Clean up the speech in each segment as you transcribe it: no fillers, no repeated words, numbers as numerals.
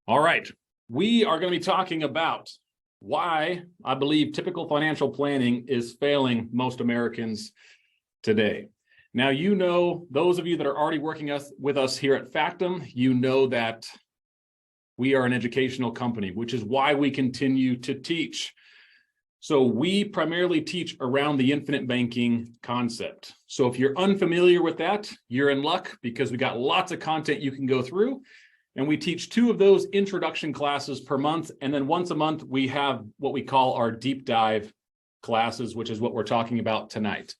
All right, we are going to be talking about why I believe typical financial planning is failing most Americans today. Now, those of you that are already working with us here at Factum, you know that we are an educational company, which is why we continue to teach. So we primarily teach around the infinite banking concept. So if you're unfamiliar with that, you're in luck because we got lots of content you can go through. And we teach 2 of those introduction classes per month. And then once a month, we have what we call our deep dive classes, which is what we're talking about tonight.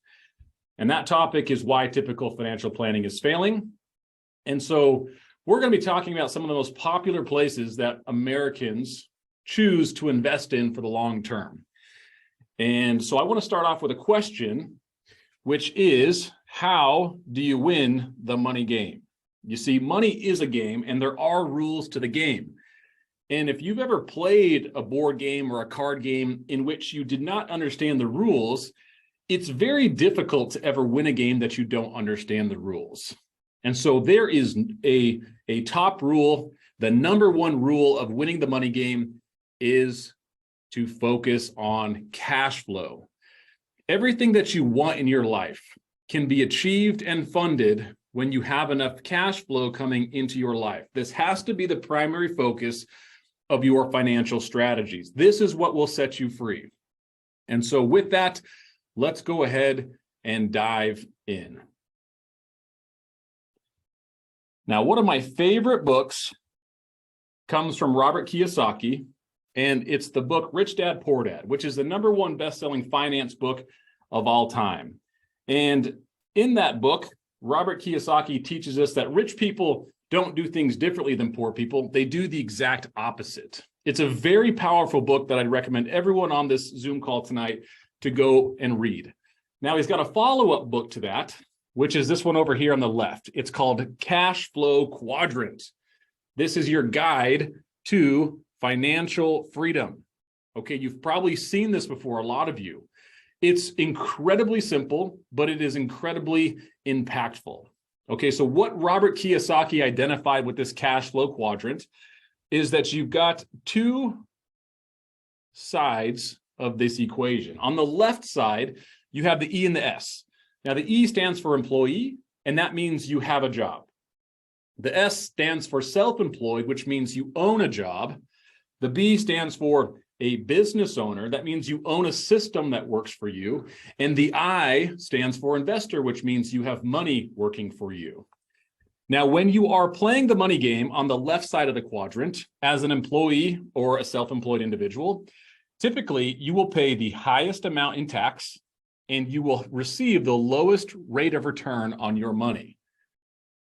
And that topic is why typical financial planning is failing. And so we're going to be talking about some of the most popular places that Americans choose to invest in for the long term. And so I want to start off with a question, which is, how do you win the money game? You see, money is a game, and there are rules to the game. And if you've ever played a board game or a card game in which you did not understand the rules, it's very difficult to ever win a game that you don't understand the rules. And so there is a top rule. The number 1 rule of winning the money game is to focus on cash flow. Everything that you want in your life can be achieved and funded when you have enough cash flow coming into your life. This has to be the primary focus of your financial strategies. This is what will set you free. And so with that, let's go ahead and dive in. Now, one of my favorite books comes from Robert Kiyosaki, and it's the book Rich Dad, Poor Dad, which is the number 1 best-selling finance book of all time. And in that book, Robert Kiyosaki teaches us that rich people don't do things differently than poor people. They do the exact opposite. It's a very powerful book that I'd recommend everyone on this Zoom call tonight to go and read. Now, he's got a follow-up book to that, which is this one over here on the left. It's called Cashflow Quadrant. This is your guide to financial freedom. Okay, you've probably seen this before, a lot of you. It's incredibly simple, but it is incredibly impactful. Okay, so what Robert Kiyosaki identified with this cash flow quadrant is that you've got 2 sides of this equation. On the left side, you have the E and the S. Now, the E stands for employee, and that means you have a job. The S stands for self-employed, which means you own a job. The B stands for a business owner. That means you own a system that works for you. And the I stands for investor, which means you have money working for you. Now, when you are playing the money game on the left side of the quadrant as an employee or a self-employed individual, typically you will pay the highest amount in tax and you will receive the lowest rate of return on your money.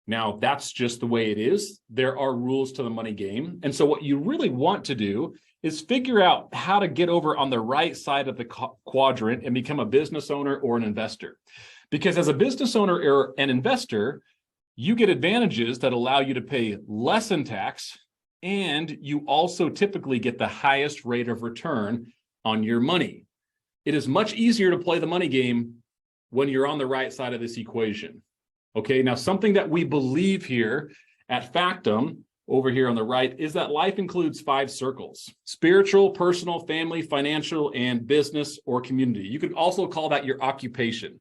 Now, that's just the way it is. There are rules to the money game. And so what you really want to do is figure out how to get over on the right side of the quadrant and become a business owner or an investor. Because as a business owner or an investor, you get advantages that allow you to pay less in tax, and you also typically get the highest rate of return on your money. It is much easier to play the money game when you're on the right side of this equation. Okay, now something that we believe here at Factum, over here on the right, is that life includes 5 circles: spiritual, personal, family, financial, and business or community. You could also call that your occupation.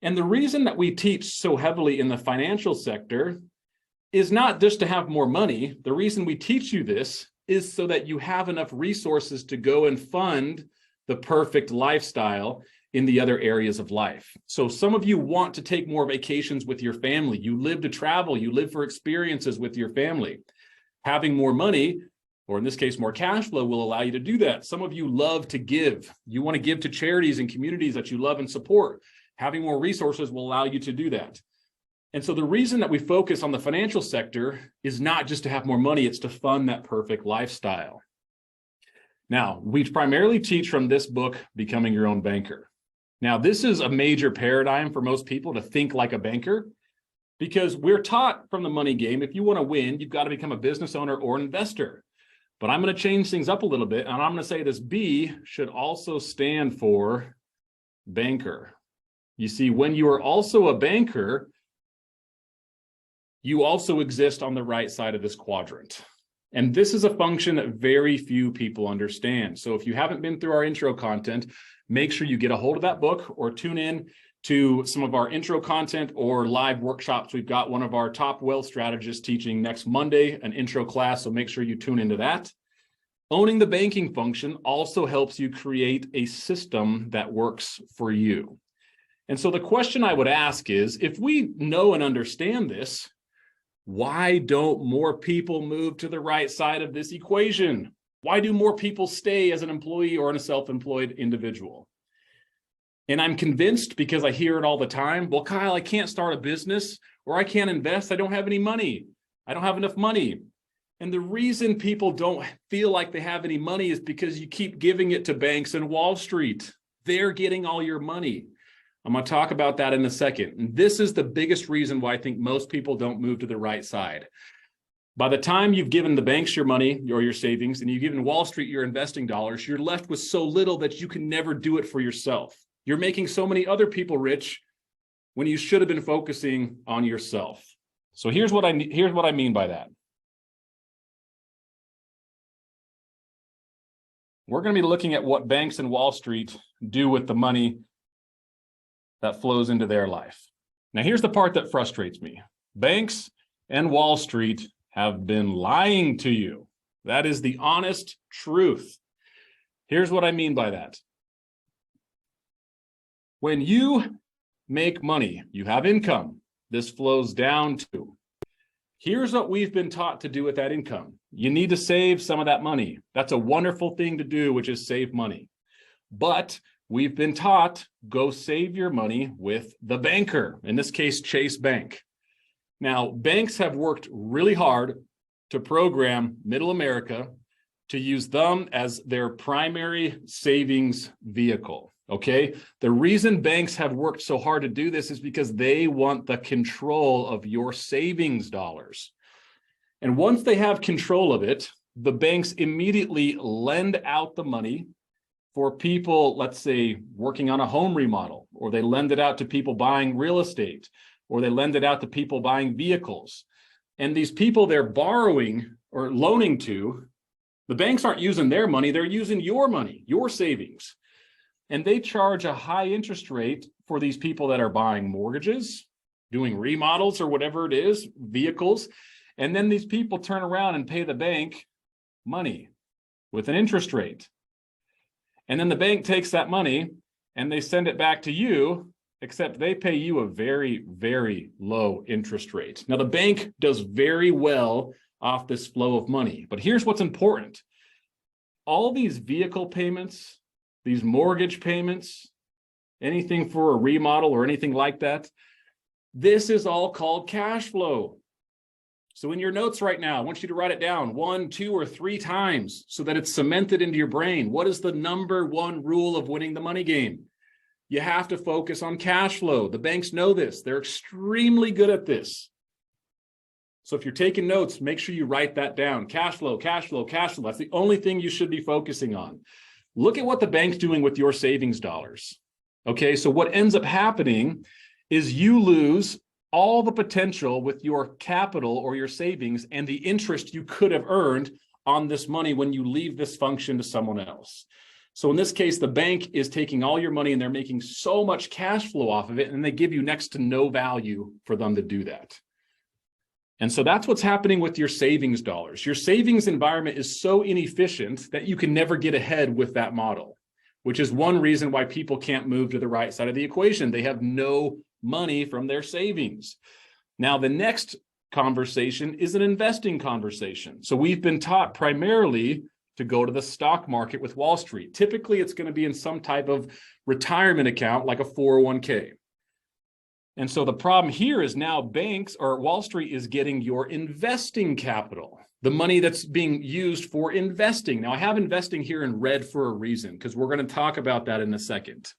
And the reason that we teach so heavily in the financial sector is not just to have more money. The reason we teach you this is so that you have enough resources to go and fund the perfect lifestyle in the other areas of life. So some of you want to take more vacations with your family. You live to travel. You live for experiences with your family. Having more money, or in this case, more cash flow, will allow you to do that. Some of you love to give. You want to give to charities and communities that you love and support. Having more resources will allow you to do that. And so the reason that we focus on the financial sector is not just to have more money, it's to fund that perfect lifestyle. Now, we primarily teach from this book, Becoming Your Own Banker. Now, this is a major paradigm for most people to think like a banker, because we're taught from the money game, if you want to win, you've got to become a business owner or an investor. But I'm going to change things up a little bit, and I'm going to say this B should also stand for banker. You see, when you are also a banker, you also exist on the right side of this quadrant. And this is a function that very few people understand. So if you haven't been through our intro content, make sure you get a hold of that book or tune in to some of our intro content or live workshops. We've got one of our top wealth strategists teaching next Monday, an intro class. So make sure you tune into that. Owning the banking function also helps you create a system that works for you. And so the question I would ask is, if we know and understand this, why don't more people move to the right side of this equation? Why do more people stay as an employee or in a self-employed individual? And I'm convinced, because I hear it all the time, well, Kyle, I can't start a business, or I can't invest. I don't have any money. I don't have enough money. And the reason people don't feel like they have any money is because you keep giving it to banks and Wall Street. They're getting all your money. I'm going to talk about that in a second. And this is the biggest reason why I think most people don't move to the right side. By the time you've given the banks your money or your savings, and you've given Wall Street your investing dollars, you're left with so little that you can never do it for yourself. You're making so many other people rich when you should have been focusing on yourself. So here's what I mean by that. We're going to be looking at what banks and Wall Street do with the money that flows into their life. Now, here's the part that frustrates me. Banks and Wall Street have been lying to you. That is the honest truth. Here's what I mean by that. When you make money, you have income. This flows down to. Here's what we've been taught to do with that income. You need to save some of that money. That's a wonderful thing to do, which is save money. But we've been taught, go save your money with the banker, in this case, Chase Bank. Now, banks have worked really hard to program middle America to use them as their primary savings vehicle. Okay, the reason banks have worked so hard to do this is because they want the control of your savings dollars. And once they have control of it, the banks immediately lend out the money for people, let's say, working on a home remodel, or they lend it out to people buying real estate, or they lend it out to people buying vehicles. And these people they're borrowing or loaning to, the banks aren't using their money, they're using your money, your savings. And they charge a high interest rate for these people that are buying mortgages, doing remodels or whatever it is, vehicles. And then these people turn around and pay the bank money with an interest rate. And then the bank takes that money and they send it back to you, except they pay you a very, very low interest rate. Now, the bank does very well off this flow of money. But here's what's important. All these vehicle payments, these mortgage payments, anything for a remodel or anything like that, this is all called cash flow. So in your notes right now, I want you to write it down 1, 2, or 3 times so that it's cemented into your brain. What is the number one rule of winning the money game? You have to focus on cash flow. The banks know this. They're extremely good at this. So if you're taking notes, make sure you write that down. Cash flow, cash flow, cash flow. That's the only thing you should be focusing on. Look at what the bank's doing with your savings dollars. Okay, so what ends up happening is you lose all the potential with your capital or your savings and the interest you could have earned on this money when you leave this function to someone else. So in this case, the bank is taking all your money and they're making so much cash flow off of it, and they give you next to no value for them to do that. And so that's what's happening with your savings dollars. Your savings environment is so inefficient that you can never get ahead with that model, which is one reason why people can't move to the right side of the equation. They have no money from their savings. Now, the next conversation is an investing conversation. So we've been taught primarily to go to the stock market with Wall Street. Typically, it's going to be in some type of retirement account like a 401k. And so the problem here is now banks or Wall Street is getting your investing capital, the money that's being used for investing. Now, I have investing here in red for a reason, because we're going to talk about that in a second.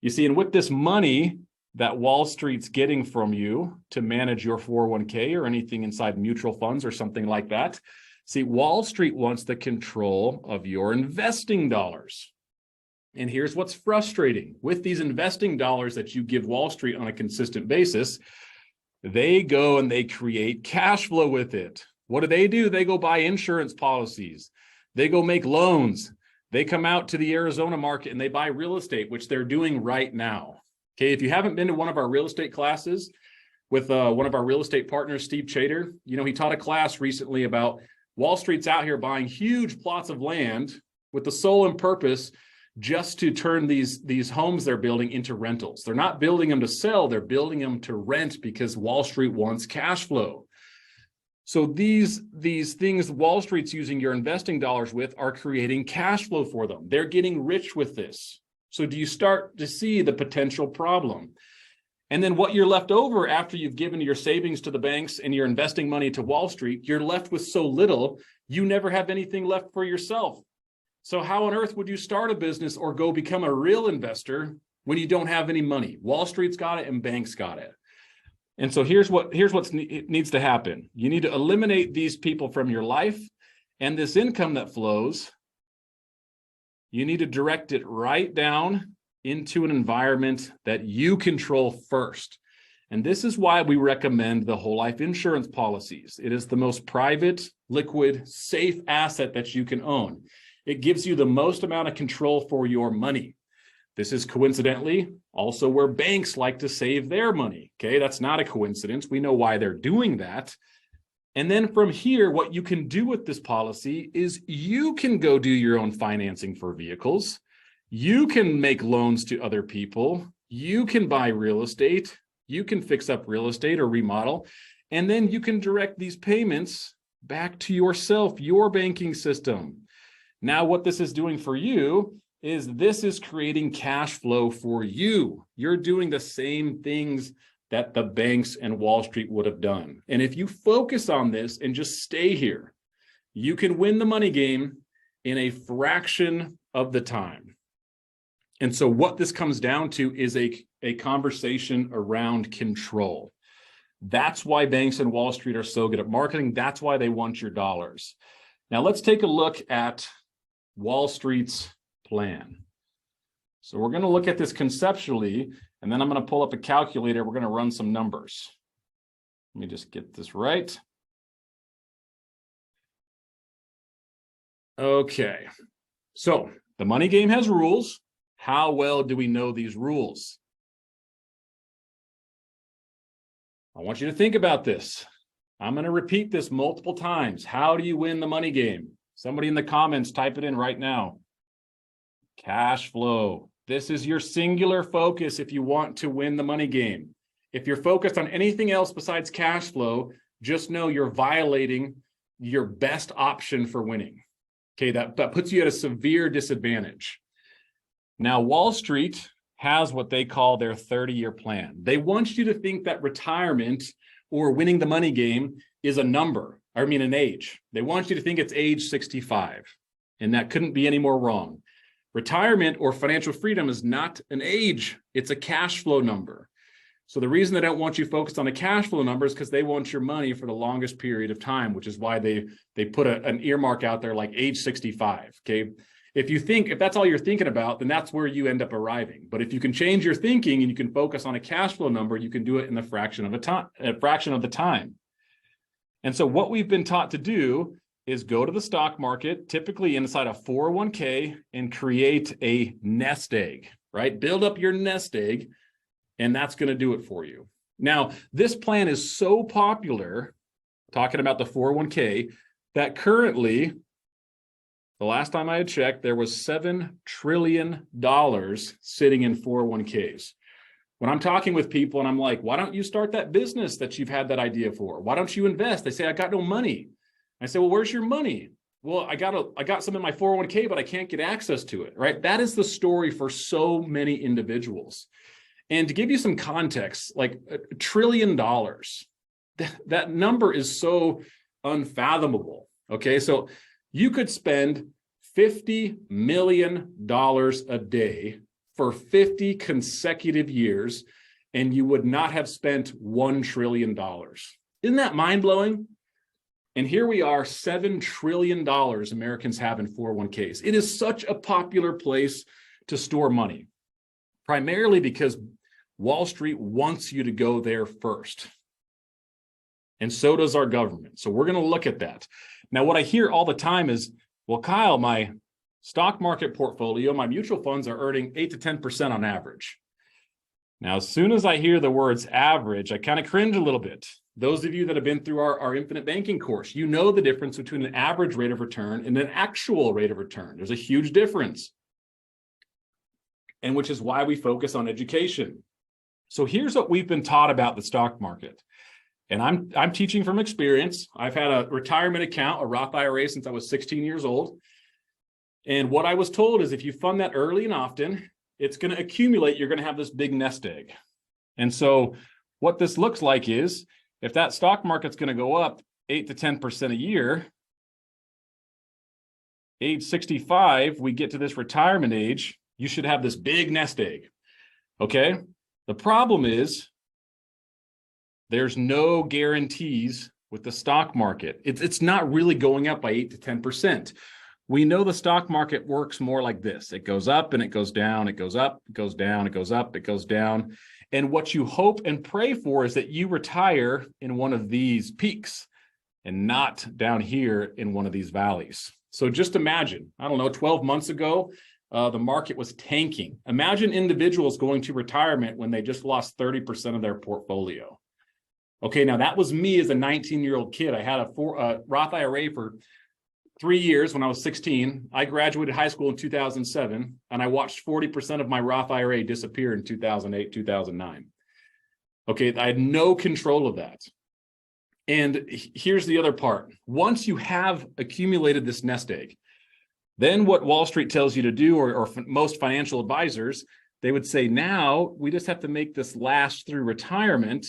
You see, and with this money that Wall Street's getting from you to manage your 401k or anything inside mutual funds or something like that, see, Wall Street wants the control of your investing dollars. And here's what's frustrating. With these investing dollars that you give Wall Street on a consistent basis, they go and they create cash flow with it. What do? They go buy insurance policies. They go make loans. They come out to the Arizona market and they buy real estate, which they're doing right now. Okay, if you haven't been to one of our real estate classes with one of our real estate partners, Steve Chater, he taught a class recently about Wall Street's out here buying huge plots of land with the sole and purpose just to turn these homes they're building into rentals. They're not building them to sell, they're building them to rent because Wall Street wants cash flow. So these things Wall Street's using your investing dollars with are creating cash flow for them. They're getting rich with this. So do you start to see the potential problem? And then what you're left over after you've given your savings to the banks and you're investing money to Wall Street, you're left with so little, you never have anything left for yourself. So how on earth would you start a business or go become a real investor when you don't have any money? Wall Street's got it and banks got it. And so here's what needs to happen. You need to eliminate these people from your life, and this income that flows, you need to direct it right down into an environment that you control first. And this is why we recommend the whole life insurance policies. It is the most private, liquid, safe asset that you can own. It gives you the most amount of control for your money. This is coincidentally also where banks like to save their money. Okay, that's not a coincidence. We know why they're doing that. And then from here, what you can do with this policy is you can go do your own financing for vehicles. You can make loans to other people. You can buy real estate. You can fix up real estate or remodel. And then you can direct these payments back to yourself, your banking system. Now, what this is doing for you is this is creating cash flow for you. You're doing the same things that the banks and Wall Street would have done. And if you focus on this and just stay here, you can win the money game in a fraction of the time. And so what this comes down to is a conversation around control. That's why banks and Wall Street are so good at marketing. That's why they want your dollars. Now let's take a look at Wall Street's plan. So we're going to look at this conceptually, and then I'm going to pull up a calculator. We're going to run some numbers. Let me just get this right. Okay, so the money game has rules. How well do we know these rules? I want you to think about this. I'm going to repeat this multiple times. How do you win the money game? Somebody in the comments, type it in right now. Cash flow. This is your singular focus if you want to win the money game. If you're focused on anything else besides cash flow, just know you're violating your best option for winning. Okay, that puts you at a severe disadvantage. Now, Wall Street has what they call their 30-year plan. They want you to think that retirement or winning the money game is a number, an age. They want you to think it's age 65, and that couldn't be any more wrong. Retirement or financial freedom is not an age, it's a cash flow number. So the reason they don't want you focused on the cash flow number is because they want your money for the longest period of time, which is why they put an earmark out there like age 65, okay? If that's all you're thinking about, then that's where you end up arriving. But if you can change your thinking and you can focus on a cash flow number, you can do it in a fraction of the time. And so what we've been taught to do is go to the stock market, typically inside a 401k, and create a nest egg, right? Build up your nest egg, and that's going to do it for you. Now, this plan is so popular, talking about the 401k, that currently, the last time I had checked, there was $7 trillion sitting in 401ks. When I'm talking with people and I'm like, why don't you start that business that you've had that idea for? Why don't you invest? They say, I got no money. I say, well, where's your money? Well, I got some in my 401k, but I can't get access to it, right? That is the story for so many individuals. And to give you some context, like $1 trillion, that number is so unfathomable, okay? So you could spend $50 million a day for 50 consecutive years, and you would not have spent $1 trillion. Isn't that mind-blowing? And here we are, $7 trillion Americans have in 401ks. It is such a popular place to store money, primarily because Wall Street wants you to go there first. And so does our government. So we're going to look at that. Now, what I hear all the time is, well, Kyle, my stock market portfolio, my mutual funds are earning 8 to 10% on average. Now, as soon as I hear the words average, I kind of cringe a little bit. Those of you that have been through our infinite banking course, you know the difference between an average rate of return and an actual rate of return. There's a huge difference. And which is why we focus on education. So here's what we've been taught about the stock market. And I'm teaching from experience. I've had a retirement account, a Roth IRA, since I was 16 years old. And what I was told is if you fund that early and often, it's going to accumulate. You're going to have this big nest egg. And so what this looks like is if that stock market's going to go up 8 to 10% a year, age 65, we get to this retirement age, you should have this big nest egg. Okay. The problem is there's no guarantees with the stock market. It's not really going up by 8 to 10%. We know the stock market works more like this. It goes up and it goes down, it goes up, it goes down, it goes up, it goes down. And what you hope and pray for is that you retire in one of these peaks and not down here in one of these valleys. So just imagine, I don't know, 12 months ago, the market was tanking. Imagine individuals going to retirement when they just lost 30% of their portfolio. Okay, now that was me as a 19-year-old kid. I had a Roth IRA for 3 years when I was 16. I graduated high school in 2007, and I watched 40% of my Roth IRA disappear in 2008, 2009. Okay, I had no control of that. And here's the other part. Once you have accumulated this nest egg, then what Wall Street tells you to do, or most financial advisors, they would say, now we just have to make this last through retirement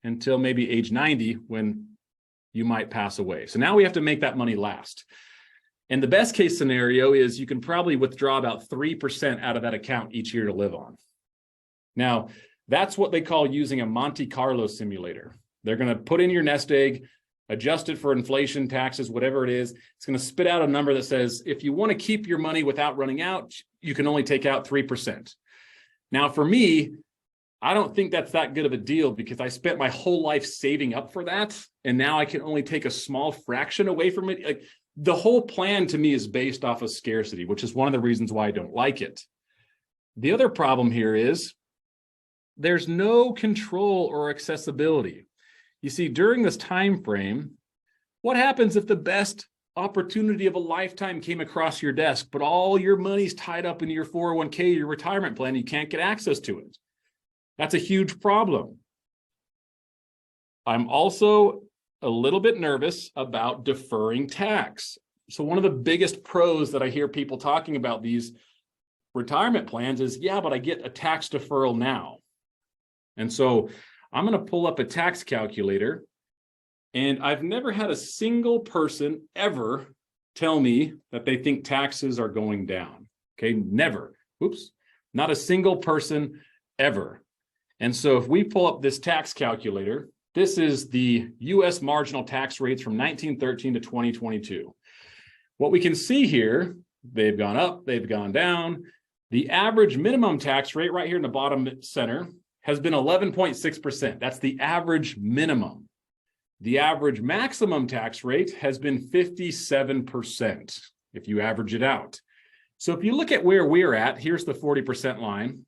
until maybe age 90 when you might pass away. So now we have to make that money last. And the best case scenario is you can probably withdraw about 3% out of that account each year to live on. Now, that's what they call using a Monte Carlo simulator. They're going to put in your nest egg, adjust it for inflation, taxes, whatever it is. It's going to spit out a number that says, if you want to keep your money without running out, you can only take out 3%. Now, for me, I don't think that's that good of a deal because I spent my whole life saving up for that. And now I can only take a small fraction away from it. Like, the whole plan to me is based off of scarcity, which is one of the reasons why I don't like it. The other problem here is there's no control or accessibility. You see, during this time frame, what happens if the best opportunity of a lifetime came across your desk, but all your money's tied up in your 401k, your retirement plan, you can't get access to it? That's a huge problem. I'm also a little bit nervous about deferring tax. So one of the biggest pros that I hear people talking about these retirement plans is, yeah, but I get a tax deferral now. And so I'm going to pull up a tax calculator, and I've never had a single person ever tell me that they think taxes are going down. Okay, never. Oops, not a single person ever. And so if we pull up this tax calculator, this is the US marginal tax rates from 1913 to 2022. What we can see here, they've gone up, they've gone down. The average minimum tax rate right here in the bottom center has been 11.6%. That's the average minimum. The average maximum tax rate has been 57% if you average it out. So if you look at where we're at, here's the 40% line.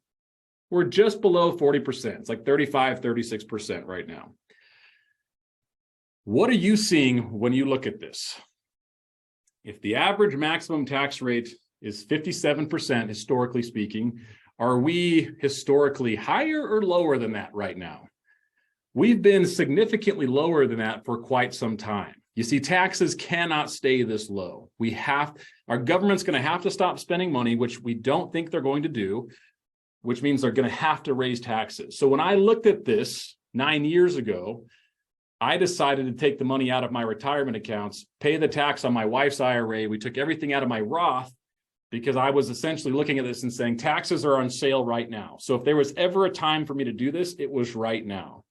We're just below 40%. It's like 35, 36% right now. What are you seeing when you look at this? If the average maximum tax rate is 57%, historically speaking, are we historically higher or lower than that right now? We've been significantly lower than that for quite some time. You see, taxes cannot stay this low. Our government's going to have to stop spending money, which we don't think they're going to do, which means they're going to have to raise taxes. So when I looked at this 9 years ago, I decided to take the money out of my retirement accounts, pay the tax on my wife's IRA. We took everything out of my Roth because I was essentially looking at this and saying taxes are on sale right now. So if there was ever a time for me to do this, it was right now.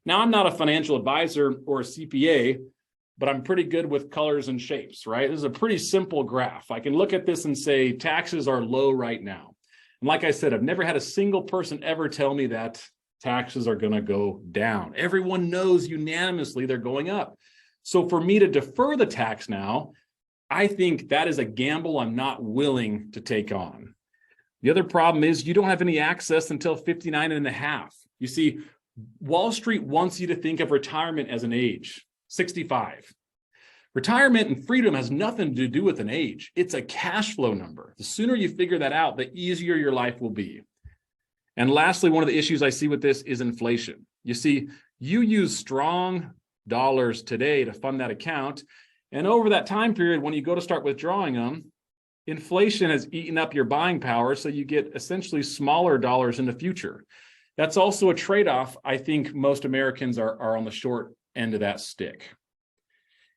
Now, I'm not a financial advisor or a CPA, but I'm pretty good with colors and shapes, right? This is a pretty simple graph. I can look at this and say taxes are low right now. And like I said, I've never had a single person ever tell me that taxes are going to go down. Everyone knows unanimously they're going up. So for me to defer the tax now, I think that is a gamble I'm not willing to take on. The other problem is you don't have any access until 59 and a half. You see, Wall Street wants you to think of retirement as an age, 65. Retirement and freedom has nothing to do with an age. It's a cash flow number. The sooner you figure that out, the easier your life will be. And lastly, one of the issues I see with this is inflation. You see, you use strong dollars today to fund that account. And over that time period, when you go to start withdrawing them, inflation has eaten up your buying power. So you get essentially smaller dollars in the future. That's also a trade-off. I think most Americans are on the short end of that stick.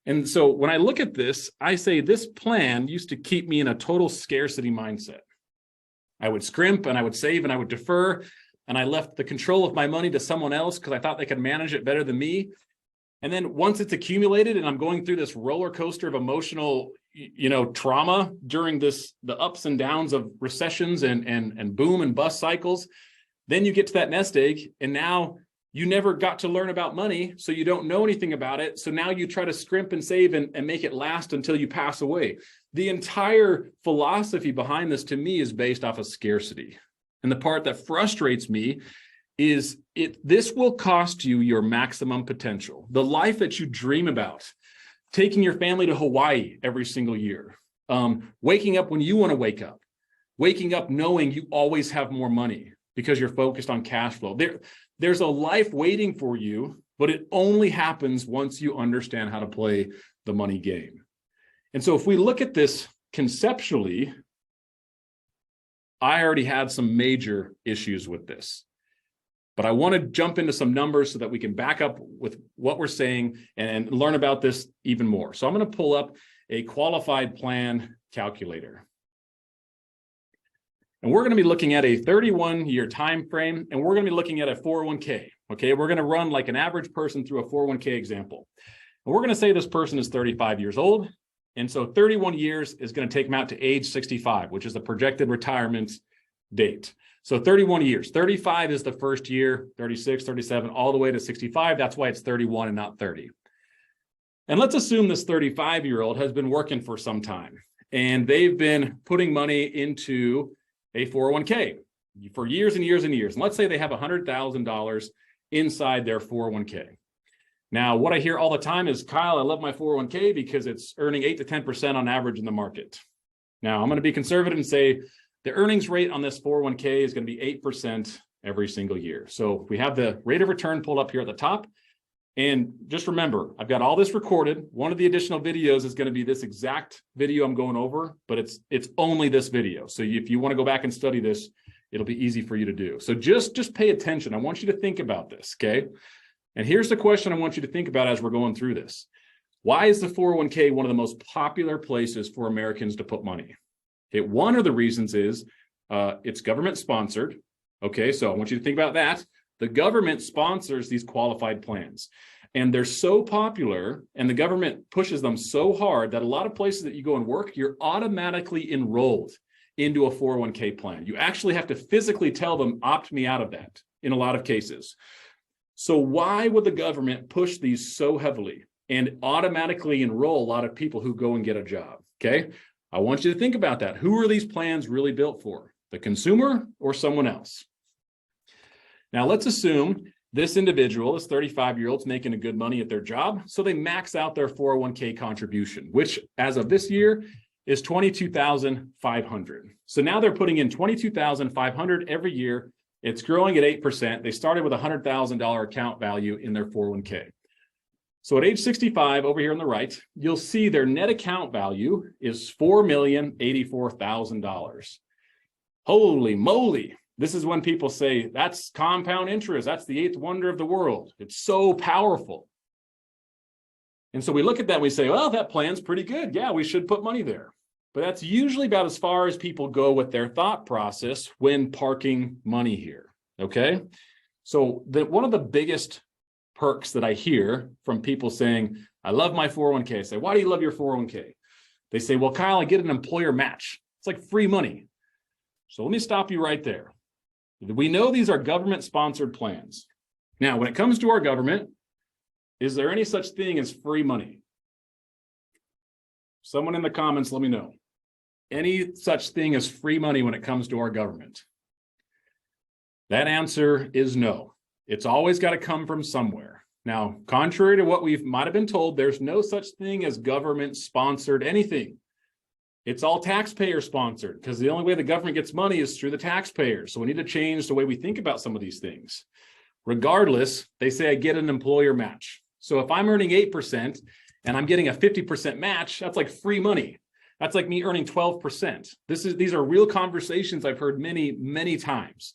And so when I look at this, I say this plan used to keep me in a total scarcity mindset. I would scrimp and I would save and I would defer, and I left the control of my money to someone else because I thought they could manage it better than me. And then once it's accumulated and I'm going through this roller coaster of emotional, trauma during the ups and downs of recessions and boom and bust cycles, then you get to that nest egg, and now you never got to learn about money, so you don't know anything about it. So now you try to scrimp and save and make it last until you pass away. The entire philosophy behind this, to me, is based off of scarcity. And the part that frustrates me is this will cost you your maximum potential. The life that you dream about, taking your family to Hawaii every single year, waking up when you want to wake up, waking up knowing you always have more money because you're focused on cash flow. There's a life waiting for you, but it only happens once you understand how to play the money game. And so if we look at this conceptually, I already had some major issues with this. But I want to jump into some numbers so that we can back up with what we're saying and learn about this even more. So I'm going to pull up a qualified plan calculator. And we're going to be looking at a 31-year time frame, and we're going to be looking at a 401k. Okay, we're going to run like an average person through a 401k example. And we're going to say this person is 35 years old. And so 31 years is going to take them out to age 65, which is the projected retirement date. So 31 years, 35 is the first year, 36, 37, all the way to 65. That's why it's 31 and not 30. And let's assume this 35-year-old has been working for some time, and they've been putting money into a 401k for years and years and years. And let's say they have $100,000 inside their 401k. Now, what I hear all the time is, Kyle, I love my 401k because it's earning 8 to 10% on average in the market. Now, I'm going to be conservative and say the earnings rate on this 401k is going to be 8% every single year. So we have the rate of return pulled up here at the top. And just remember, I've got all this recorded. One of the additional videos is going to be this exact video I'm going over, but it's only this video. So if you want to go back and study this, it'll be easy for you to do. So just pay attention. I want you to think about this, okay? And here's the question I want you to think about as we're going through this. Why is the 401k one of the most popular places for Americans to put money? Okay, one of the reasons is it's government sponsored. Okay, so I want you to think about that. The government sponsors these qualified plans, and they're so popular, and the government pushes them so hard that a lot of places that you go and work, you're automatically enrolled into a 401k plan. You actually have to physically tell them, opt me out of that in a lot of cases. So why would the government push these so heavily and automatically enroll a lot of people who go and get a job? Okay, I want you to think about that. Who are these plans really built for? The consumer or someone else? Now, let's assume this individual, this 35-year-old, is making a good money at their job. So they max out their 401k contribution, which as of this year is $22,500. So now they're putting in $22,500 every year. It's growing at 8%. They started with a $100,000 account value in their 401k. So at age 65, over here on the right, you'll see their net account value is $4,084,000. Holy moly. This is when people say, that's compound interest. That's the eighth wonder of the world. It's so powerful. And so we look at that and we say, well, that plan's pretty good. Yeah, we should put money there. But that's usually about as far as people go with their thought process when parking money here, okay? So one of the biggest perks that I hear from people saying, I love my 401k. I say, why do you love your 401k? They say, well, Kyle, I get an employer match. It's like free money. So let me stop you right there. We know these are government-sponsored plans. Now, when it comes to our government, is there any such thing as free money? Someone in the comments, let me know. Any such thing as free money when it comes to our government? That answer is no. It's always got to come from somewhere. Now, contrary to what we might have been told, there's no such thing as government-sponsored anything. It's all taxpayer-sponsored, because the only way the government gets money is through the taxpayers. So we need to change the way we think about some of these things. Regardless, they say I get an employer match. So if I'm earning 8% and I'm getting a 50% match, that's like free money. That's like me earning 12%. These are real conversations I've heard many, many times.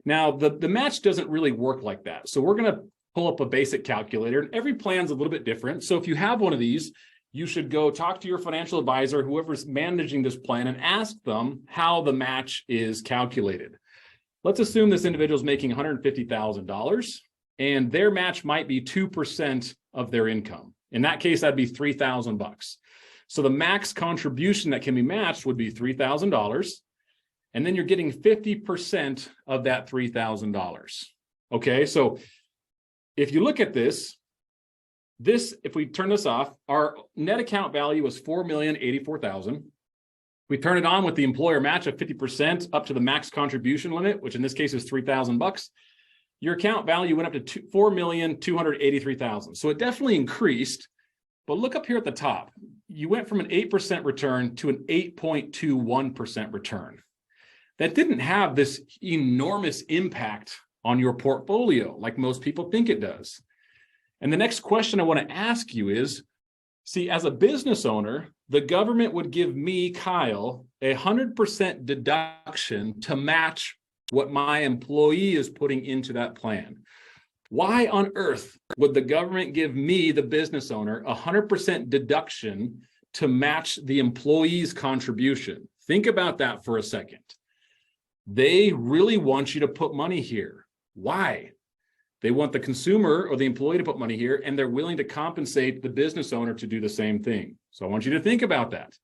Now, the match doesn't really work like that. So we're going to pull up a basic calculator, and every plan's a little bit different. So if you have one of these, you should go talk to your financial advisor, whoever's managing this plan, and ask them how the match is calculated. Let's assume this individual is making $150,000 and their match might be 2% of their income. In that case, that'd be $3,000. So the max contribution that can be matched would be $3,000. And then you're getting 50% of that $3,000. Okay, so if you look at this, if we turn this off, our net account value was $4,084,000. We turn it on with the employer match of 50% up to the max contribution limit, which in this case is $3,000. Your account value went up to $4,283,000. So it definitely increased, but look up here at the top. You went from an 8% return to an 8.21% return. That didn't have this enormous impact on your portfolio like most people think it does. And the next question I want to ask you is, see, as a business owner, the government would give me, Kyle, 100% deduction to match what my employee is putting into that plan. Why on earth would the government give me, the business owner, 100% deduction to match the employee's contribution? Think about that for a second. They really want you to put money here. Why? They want the consumer or the employee to put money here, and they're willing to compensate the business owner to do the same thing. So I want you to think about that.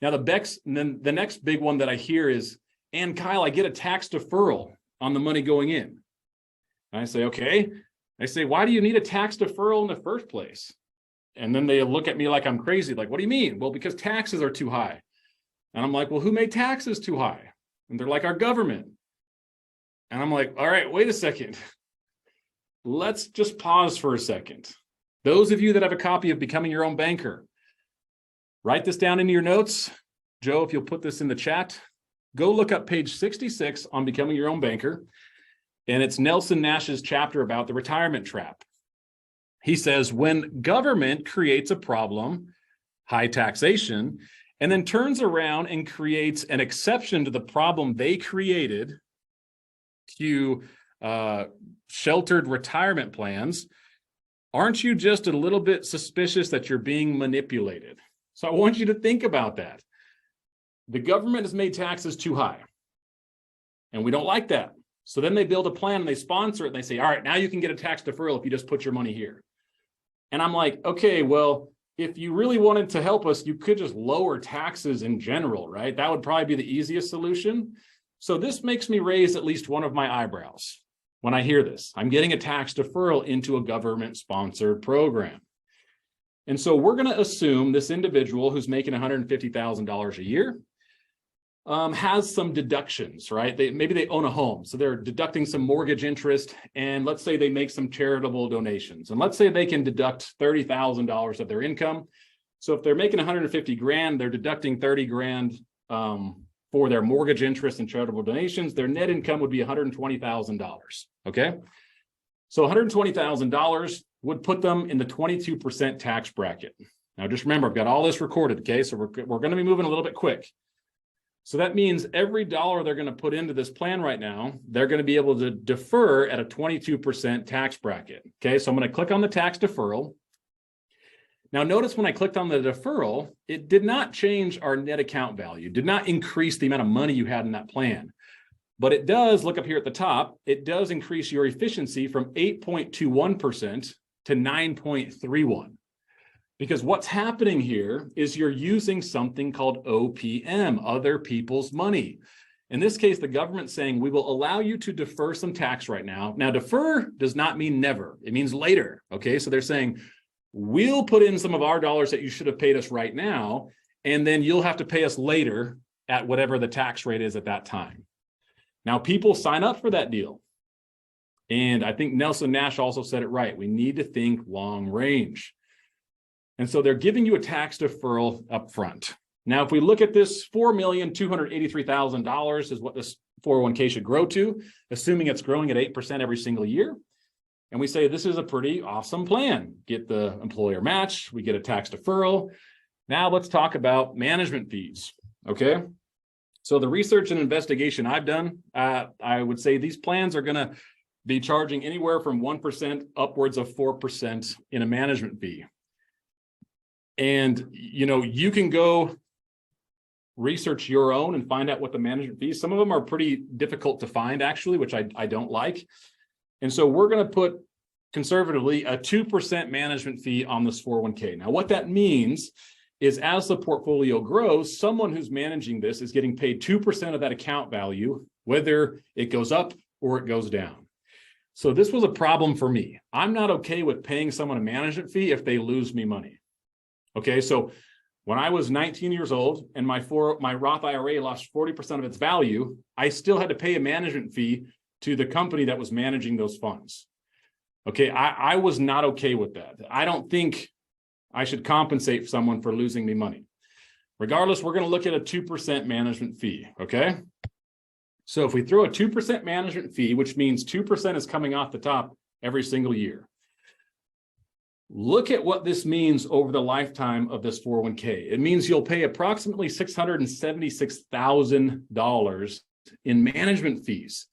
Now, the next big one that I hear is, and Kyle, I get a tax deferral on the money going in. And I say, okay. I say, why do you need a tax deferral in the first place? And then they look at me like I'm crazy. Like, what do you mean? Well, because taxes are too high. And I'm like, well, who made taxes too high? And they're like, our government. And I'm like, all right, wait a second. Let's just pause for a second. Those of you that have a copy of Becoming Your Own Banker, write this down into your notes. Joe, if you'll put this in the chat, go look up page 66 on Becoming Your Own Banker. And it's Nelson Nash's chapter about the retirement trap. He says, when government creates a problem, high taxation, and then turns around and creates an exception to the problem they created to sheltered retirement plans, aren't you just a little bit suspicious that you're being manipulated? So I want you to think about that. The government has made taxes too high, and we don't like that. So then they build a plan and they sponsor it and they say, all right, now you can get a tax deferral if you just put your money here. And I'm like, okay, well, if you really wanted to help us, you could just lower taxes in general, right? That would probably be the easiest solution. So this makes me raise at least one of my eyebrows when I hear this. I'm getting a tax deferral into a government-sponsored program. And so we're going to assume this individual who's making $150,000 a year has some deductions, right? Maybe they own a home, so they're deducting some mortgage interest, and let's say they make some charitable donations, and let's say they can deduct $30,000 of their income. So if they're making 150 grand, they're deducting 30 grand for their mortgage interest and charitable donations. Their net income would be $120,000. Okay, so $120,000 would put them in the 22% tax bracket. Now, just remember, I've got all this recorded. Okay, so we're going to be moving a little bit quick. So that means every dollar they're going to put into this plan right now, they're going to be able to defer at a 22% tax bracket. Okay, so I'm going to click on the tax deferral. Now notice when I clicked on the deferral, it did not change our net account value, did not increase the amount of money you had in that plan. But it does, look up here at the top, it does increase your efficiency from 8.21% to 9.31%. Because what's happening here is you're using something called OPM, other people's money. In this case, the government's saying we will allow you to defer some tax right now. Now, defer does not mean never. It means later. Okay, so they're saying we'll put in some of our dollars that you should have paid us right now, and then you'll have to pay us later at whatever the tax rate is at that time. Now, people sign up for that deal. And I think Nelson Nash also said it right. We need to think long range. And so they're giving you a tax deferral up front. Now, if we look at this, $4,283,000 is what this 401k should grow to, assuming it's growing at 8% every single year. And we say this is a pretty awesome plan. Get the employer match, we get a tax deferral. Now let's talk about management fees, okay? So the research and investigation I've done, I would say these plans are gonna be charging anywhere from 1% upwards of 4% in a management fee. And you can go research your own and find out what the management fees. Some of them are pretty difficult to find actually, which I don't like. And so we're going to put conservatively a 2% management fee on this 401k. Now, what that means is as the portfolio grows, someone who's managing this is getting paid 2% of that account value, whether it goes up or it goes down. So this was a problem for me. I'm not okay with paying someone a management fee if they lose me money. Okay, so when I was 19 years old and my Roth IRA lost 40% of its value, I still had to pay a management fee to the company that was managing those funds. Okay, I was not okay with that. I don't think I should compensate someone for losing me money. Regardless, we're going to look at a 2% management fee, okay? So if we throw a 2% management fee, which means 2% is coming off the top every single year. Look at what this means over the lifetime of this 401k. It means you'll pay approximately $676,000 in management fees.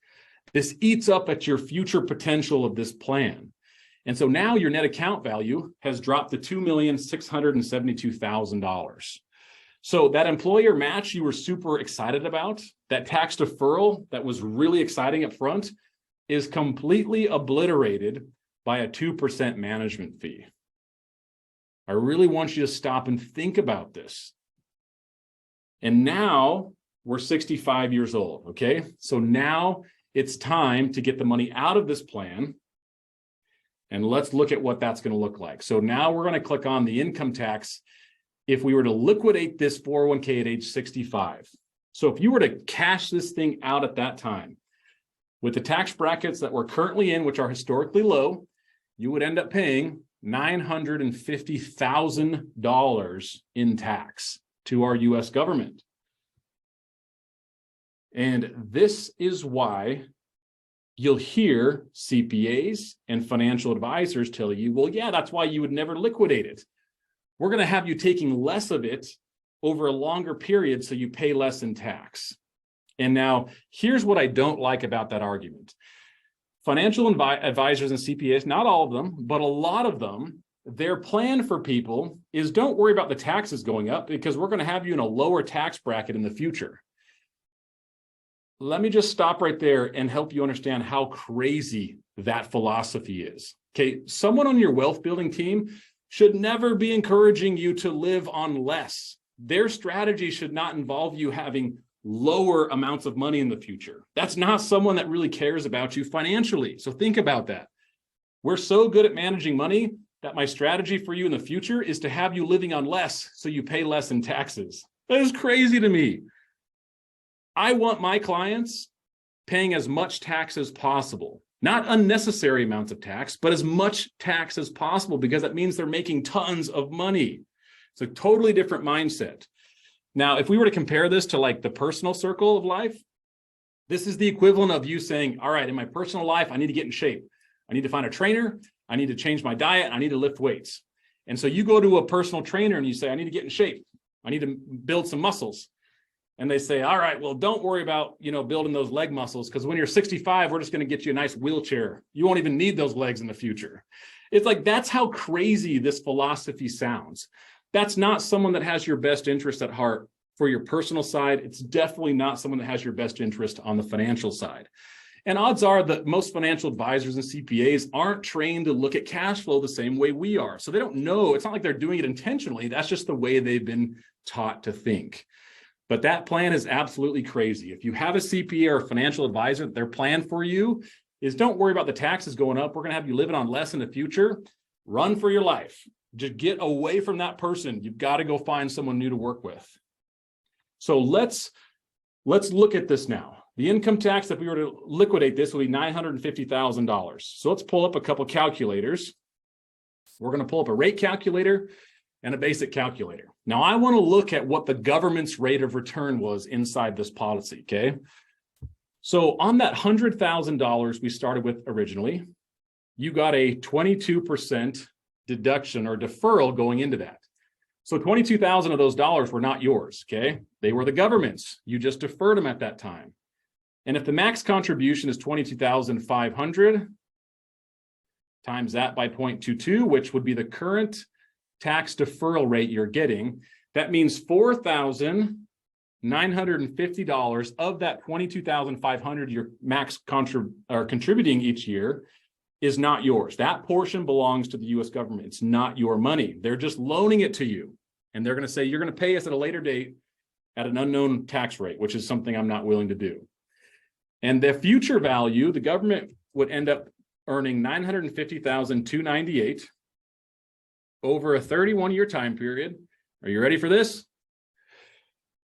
This eats up at your future potential of this plan. And so now your net account value has dropped to $2,672,000. So that employer match you were super excited about, that tax deferral that was really exciting up front, is completely obliterated by a 2% management fee. I really want you to stop and think about this. And now we're 65 years old, okay? So now it's time to get the money out of this plan. And let's look at what that's going to look like. So now we're going to click on the income tax if we were to liquidate this 401k at age 65. So if you were to cash this thing out at that time, with the tax brackets that we're currently in, which are historically low, you would end up paying $950,000 in tax to our US government. And this is why you'll hear CPAs and financial advisors tell you, well, yeah, that's why you would never liquidate it. We're going to have you taking less of it over a longer period so you pay less in tax. And now here's what I don't like about that argument. Financial advisors and CPAs, not all of them, but a lot of them, their plan for people is don't worry about the taxes going up because we're going to have you in a lower tax bracket in the future. Let me just stop right there and help you understand how crazy that philosophy is. Okay, someone on your wealth building team should never be encouraging you to live on less. Their strategy should not involve you having lower amounts of money in the future. That's not someone that really cares about you financially. So think about that. We're so good at managing money that my strategy for you in the future is to have you living on less so you pay less in taxes. That is crazy to me. I want my clients paying as much tax as possible, not unnecessary amounts of tax, but as much tax as possible because that means they're making tons of money. It's a totally different mindset. Now, if we were to compare this to like the personal circle of life, this is the equivalent of you saying, all right, in my personal life, I need to get in shape. I need to find a trainer. I need to change my diet. I need to lift weights. And so you go to a personal trainer and you say, I need to get in shape. I need to build some muscles. And they say, all right, well, don't worry about, building those leg muscles because when you're 65, we're just going to get you a nice wheelchair. You won't even need those legs in the future. It's like, that's how crazy this philosophy sounds. That's not someone that has your best interest at heart for your personal side. It's definitely not someone that has your best interest on the financial side. And odds are that most financial advisors and CPAs aren't trained to look at cash flow the same way we are. So they don't know. It's not like they're doing it intentionally. That's just the way they've been taught to think. But that plan is absolutely crazy. If you have a CPA or a financial advisor, their plan for you is don't worry about the taxes going up. We're going to have you living on less in the future. Run for your life. Just get away from that person. You've got to go find someone new to work with. So let's look at this now. The income tax, if we were to liquidate this, will be $950,000. So let's pull up a couple calculators. We're going to pull up a rate calculator and a basic calculator. Now, I want to look at what the government's rate of return was inside this policy, okay? So on that $100,000 we started with originally, you got a 22% deduction or deferral going into that. So 22,000 of those dollars were not yours, okay? They were the government's. You just deferred them at that time. And if the max contribution is 22,500 times that by 0.22, which would be the current tax deferral rate you're getting, that means $4,950 of that 22,500 your max contributing each year is not yours. That portion belongs to the US government. It's not your money. They're just loaning it to you. And they're going to say, you're going to pay us at a later date at an unknown tax rate, which is something I'm not willing to do. And the future value, the government would end up earning $950,298 over a 31-year time period. Are you ready for this?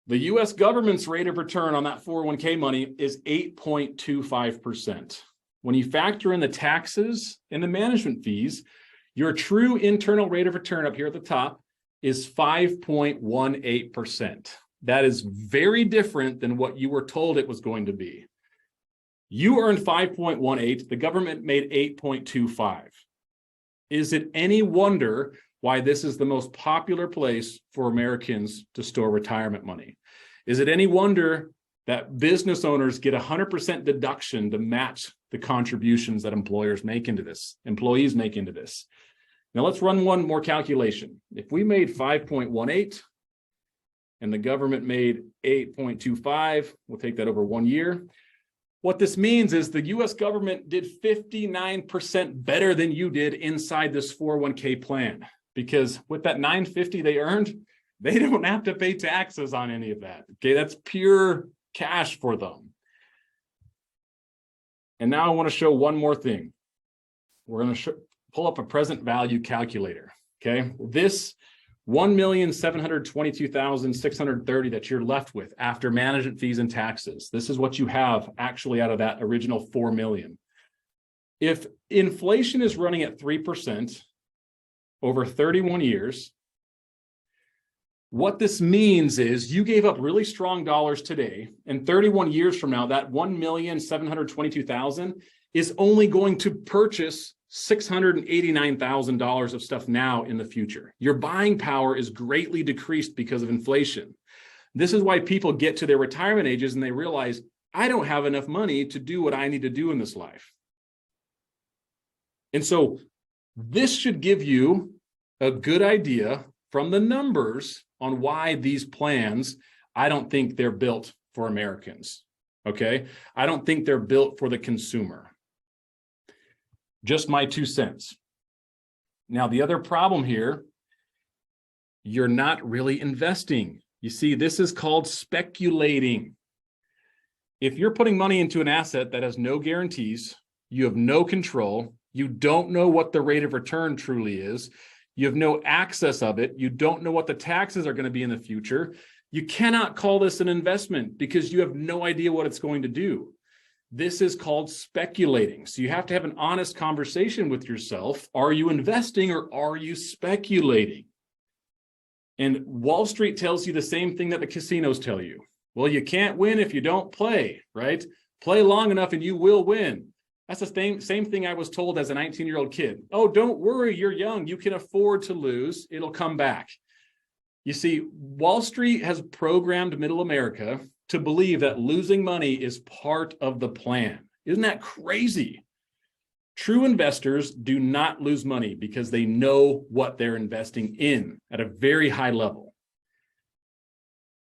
The US government's rate of return on that 401k money is 8.25%. When you factor in the taxes and the management fees, your true internal rate of return up here at the top is 5.18%. That is very different than what you were told it was going to be. You earned 5.18, the government made 8.25. Is it any wonder why this is the most popular place for Americans to store retirement money? Is it any wonder that business owners get 100% deduction to match the contributions that employees make into this? Now let's run one more calculation. If we made 5.18 and the government made 8.25, we'll take that over 1 year. What this means is the US government did 59% better than you did inside this 401k plan, because with that $950 they earned, they don't have to pay taxes on any of that. Okay, that's pure cash for them. And now I want to show one more thing. We're going to pull up a present value calculator. Okay, this $1,722,630 that you're left with after management fees and taxes. This is what you have actually out of that original $4 million. If inflation is running at 3% over 31 years, what this means is you gave up really strong dollars today, and 31 years from now, that $1,722,000 is only going to purchase $689,000 of stuff now in the future. Your buying power is greatly decreased because of inflation. This is why people get to their retirement ages and they realize, I don't have enough money to do what I need to do in this life. And so this should give you a good idea from the numbers on why these plans, I don't think they're built for Americans, okay? I don't think they're built for the consumer. Just my 2 cents. Now, the other problem here, you're not really investing. You see, this is called speculating. If you're putting money into an asset that has no guarantees, you have no control, you don't know what the rate of return truly is, you have no access of it, you don't know what the taxes are going to be in the future, you cannot call this an investment because you have no idea what it's going to do. This is called speculating. So you have to have an honest conversation with yourself. Are you investing or are you speculating? And Wall Street tells you the same thing that the casinos tell you. Well, you can't win if you don't play, right? Play long enough and you will win. That's the same thing I was told as a 19-year-old kid. Oh, don't worry, you're young. You can afford to lose. It'll come back. You see, Wall Street has programmed middle America to believe that losing money is part of the plan. Isn't that crazy? True investors do not lose money because they know what they're investing in at a very high level.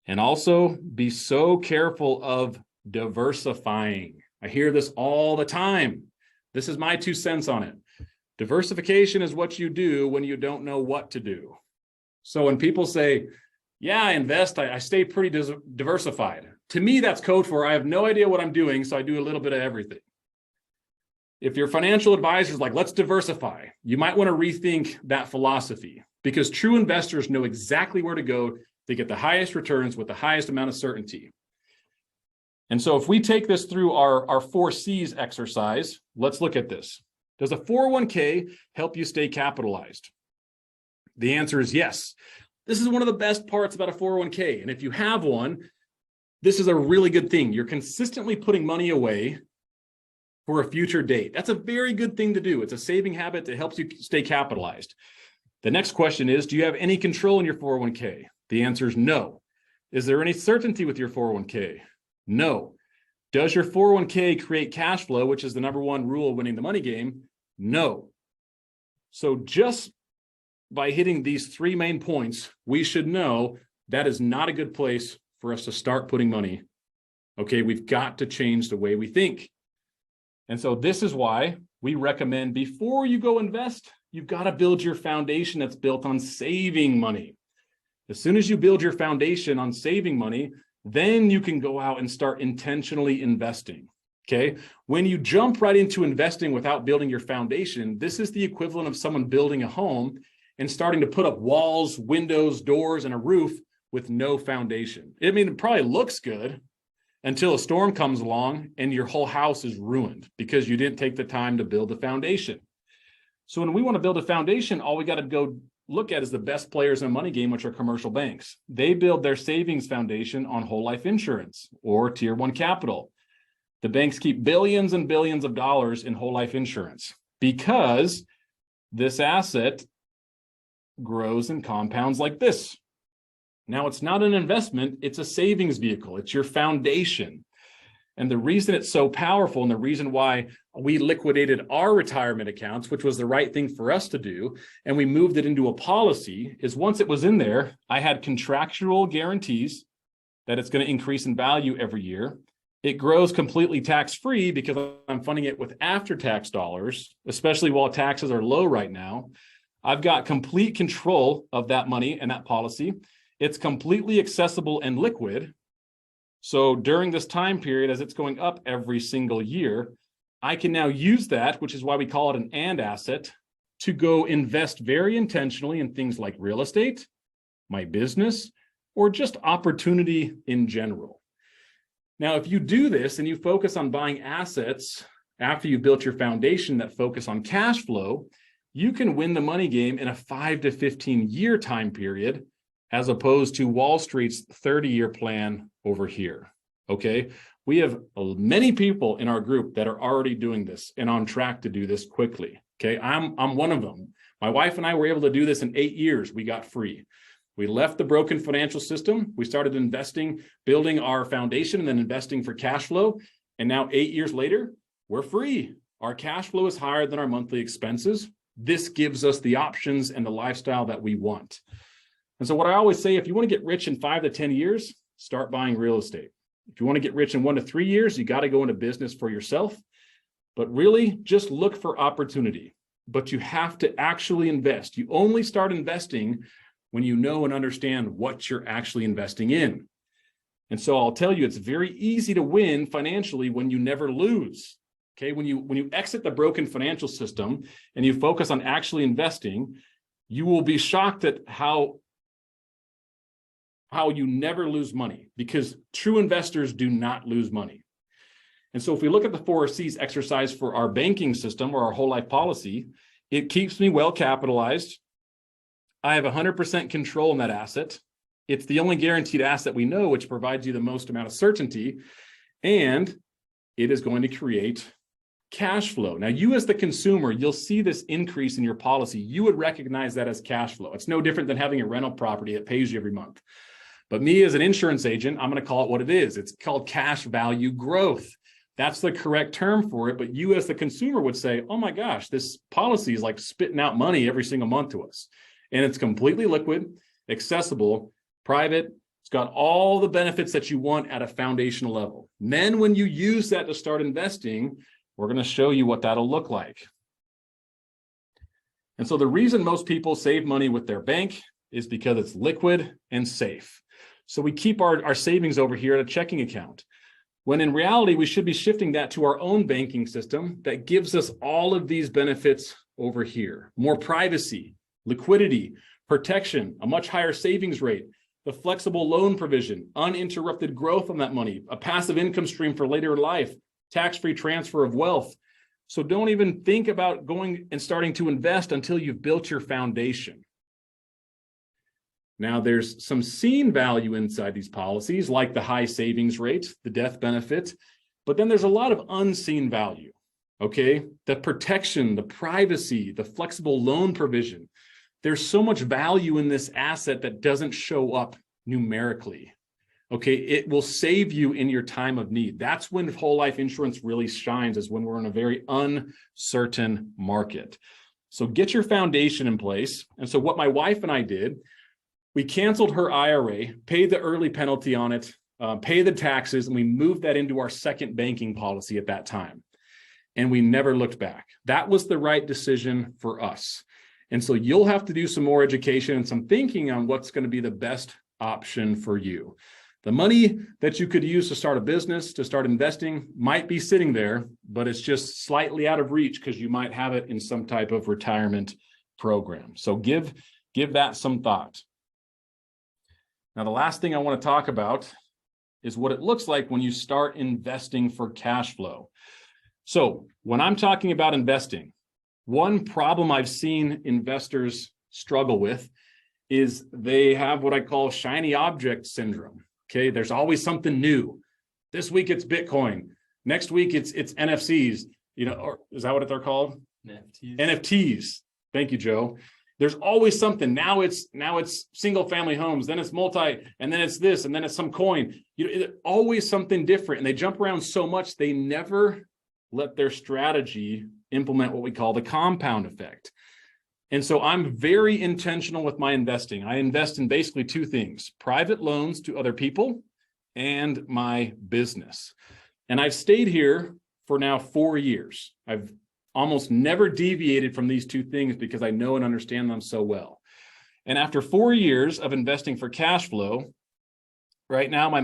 And also be so careful of diversifying. I hear this all the time. This is my 2 cents on it. Diversification is what you do when you don't know what to do. So when people say, Yeah, I invest. I stay pretty diversified. To me, that's code for I have no idea what I'm doing, so I do a little bit of everything. If your financial advisor is like, let's diversify, you might want to rethink that philosophy, because true investors know exactly where to go to get the highest returns with the highest amount of certainty. And so if we take this through our 4Cs exercise, let's look at this. Does a 401k help you stay capitalized? The answer is yes. This is one of the best parts about a 401k. And if you have one, this is a really good thing. You're consistently putting money away for a future date. That's a very good thing to do. It's a saving habit that helps you stay capitalized. The next question is, do you have any control in your 401k? The answer is no. Is there any certainty with your 401k? No. Does your 401k create cash flow, which is the number one rule of winning the money game? No. So just by hitting these three main points, we should know that is not a good place for us to start putting money. Okay, we've got to change the way we think. And so this is why we recommend before you go invest, you've got to build your foundation that's built on saving money. As soon as you build your foundation on saving money, then you can go out and start intentionally investing. Okay. When you jump right into investing without building your foundation, this is the equivalent of someone building a home and starting to put up walls, windows, doors, and a roof with no foundation. I mean, it probably looks good until a storm comes along and your whole house is ruined because you didn't take the time to build the foundation. So when we want to build a foundation, all we got to go look at is the best players in the money game, which are commercial banks. They build their savings foundation on whole life insurance or tier one capital. The banks keep billions and billions of dollars in whole life insurance because this asset grows and compounds like this. Now, it's not an investment, it's a savings vehicle. It's your foundation. And the reason it's so powerful and the reason why we liquidated our retirement accounts, which was the right thing for us to do, and we moved it into a policy, is once it was in there, I had contractual guarantees that it's going to increase in value every year. It grows completely tax-free because I'm funding it with after-tax dollars, especially while taxes are low right now. I've got complete control of that money and that policy. It's completely accessible and liquid. So during this time period, as it's going up every single year, I can now use that, which is why we call it an and asset, to go invest very intentionally in things like real estate, my business, or just opportunity in general. Now, if you do this and you focus on buying assets after you've built your foundation that focus on cash flow, you can win the money game in a 5 to 15 year time period, as opposed to Wall Street's 30-year plan over here, okay? We have many people in our group that are already doing this and on track to do this quickly, okay? I'm one of them. My wife and I were able to do this in 8 years. We got free. We left the broken financial system. We started investing, building our foundation, and then investing for cash flow. And now 8 years later, we're free. Our cash flow is higher than our monthly expenses. This gives us the options and the lifestyle that we want. And so what I always say, if you want to get rich in 5 to 10 years, start buying real estate. If you want to get rich in 1 to 3 years, you got to go into business for yourself. But really, just look for opportunity. But you have to actually invest. You only start investing when you know and understand what you're actually investing in. And so I'll tell you, it's very easy to win financially when you never lose. Okay, when you exit the broken financial system and you focus on actually investing, you will be shocked at how you never lose money, because true investors do not lose money. And so if we look at the 4Cs exercise for our banking system or our whole life policy, it keeps me well capitalized. I have 100% control in that asset. It's the only guaranteed asset we know, which provides you the most amount of certainty, and it is going to create cash flow. Now, you as the consumer, you'll see this increase in your policy. You would recognize that as cash flow. It's no different than having a rental property that pays you every month. But me as an insurance agent, I'm going to call it what it is. It's called cash value growth. That's the correct term for it. But you as the consumer would say, oh my gosh, this policy is like spitting out money every single month to us. And it's completely liquid, accessible, private. It's got all the benefits that you want at a foundational level. And then when you use that to start investing, we're going to show you what that'll look like. And so the reason most people save money with their bank is because it's liquid and safe. So we keep our savings over here at a checking account, when in reality, we should be shifting that to our own banking system that gives us all of these benefits over here: more privacy, liquidity, protection, a much higher savings rate, the flexible loan provision, uninterrupted growth on that money, a passive income stream for later in life, tax-free transfer of wealth. So don't even think about going and starting to invest until you've built your foundation. Now, there's some seen value inside these policies, like the high savings rate, the death benefit, but then there's a lot of unseen value, okay? The protection, the privacy, the flexible loan provision. There's so much value in this asset that doesn't show up numerically, okay? It will save you in your time of need. That's when whole life insurance really shines, is when we're in a very uncertain market. So get your foundation in place. And so what my wife and I did, we canceled her IRA, paid the early penalty on it, paid the taxes, and we moved that into our second banking policy at that time. And we never looked back. That was the right decision for us. And so you'll have to do some more education and some thinking on what's going to be the best option for you. The money that you could use to start a business, to start investing, might be sitting there, but it's just slightly out of reach because you might have it in some type of retirement program. So give that some thought. Now, the last thing I want to talk about is what it looks like when you start investing for cash flow. So when I'm talking about investing, one problem I've seen investors struggle with is they have what I call shiny object syndrome. Okay, there's always something new. This week it's Bitcoin. Next week it's NFCs. Or is that what they're called? NFTs. Thank you, Joe. There's always something. Now it's single family homes, then it's multi, and then it's this, and then it's some coin. Always something different. And they jump around so much, they never let their strategy implement what we call the compound effect. And so I'm very intentional with my investing. I invest in basically two things: private loans to other people and my business. And I've stayed here for now 4 years. I've almost never deviated from these two things because I know and understand them so well. And after 4 years of investing for cash flow, right now my